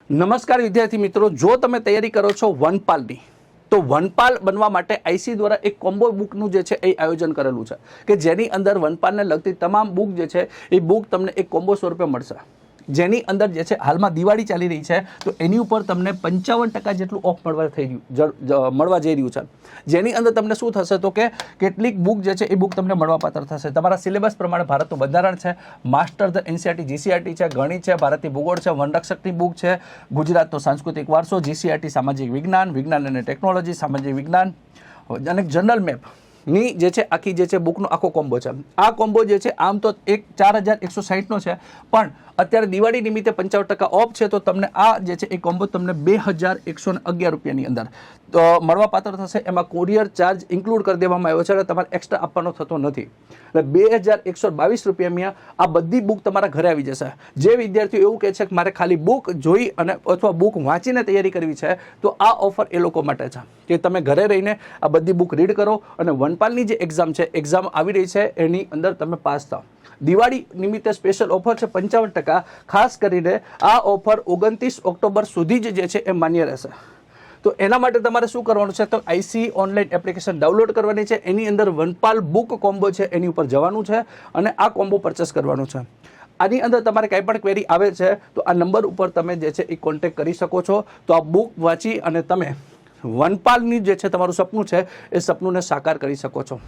નમસ્કાર વિદ્યાર્થી મિત્રો, જો તમે તૈયારી કરો છો વનપાલની તો વનપાલ બનવા માટે આઈસી દ્વારા એક કોમ્બો બુકનું જે છે એ આયોજન કરેલું છે કે જેની અંદર વનપાલને લગતી તમામ બુક જે છે એ બુક તમને એક કોમ્બો સ્વરૂપે મળશે, જેની અંદર જે છે હાલમાં દિવાળી ચાલી રહી છે તો એની ઉપર તમને 55% જેટલું ઓફ મળવા જઈ રહ્યું છે, જેની અંદર તમને શું થશે તો કે કેટલીક બુક જે છે એ બુક તમને મળવાપાત્ર થશે. તમારા સિલેબસ પ્રમાણે ભારતનું બંધારણ છે, માસ્ટર ધ એનસીઆરટી જીસીઆરટી છે, ગણિત છે, ભારતીય ભૂગોળ છે, વનરક્ષકની બુક છે, ગુજરાતનો સાંસ્કૃતિક વારસો, જીસીઆરટી સામાજિક વિજ્ઞાન, વિજ્ઞાન અને ટેકનોલોજી, સામાજિક વિજ્ઞાન અને જનરલ મેપ ની જે છે આખી જે છે બુકનો આખો કોમ્બો છે. આ કોમ્બો જે છે આમ તો 4160નો છે, પણ અત્યારે દિવાળી નિમિત્તે 55% ઓફ છે તો તમને આ જે છે એ કોમ્બો તમને 2111 રૂપિયાની અંદર તો મળવાપાત્ર થશે. એમાં કોરિયર ચાર્જ ઇન્ક્લુડ કરી દેવામાં આવ્યો છે અને તમારે એક્સ્ટ્રા આપવાનો થતો નથી. એટલે 2122 રૂપિયામાં આ બધી બુક તમારા ઘરે આવી જશે. જે વિદ્યાર્થીઓ એવું કહે છે કે મારે ખાલી બુક જોઈ અને અથવા બુક વાંચીને તૈયારી કરવી છે તો આ ઓફર એ લોકો માટે છે કે તમે ઘરે રહીને આ બધી બુક રીડ કરો અને વનપાલની જે એક્ઝામ છે, એક્ઝામ આવી રહી છે એની અંદર તમે પાસ થાઓ. દિવાળી નિમિત્તે સ્પેશિયલ ઓફર છે 55%. ખાસ કરીને આ ઓફર 29 ઓક્ટોબર સુધી જ જે છે એ માન્ય રહેશે. તો એના માટે તમારે શું કરવાનું છે તો આઈસી ઓનલાઈન એપ્લિકેશન ડાઉનલોડ કરવાની છે, એની અંદર વનપાલ બુક કોમ્બો છે એની ઉપર જવાનું છે અને આ કોમ્બો પરચેસ કરવાનું છે. આની અંદર તમારે કંઈ પણ ક્વેરી આવે છે તો આ નંબર ઉપર તમે જે છે એ કોન્ટેક્ટ કરી શકો છો. તો આ બુક વાંચી અને તમે વનપાલની જે છે તમારું સપનું છે એ સપનુંને સાકાર કરી શકો છો.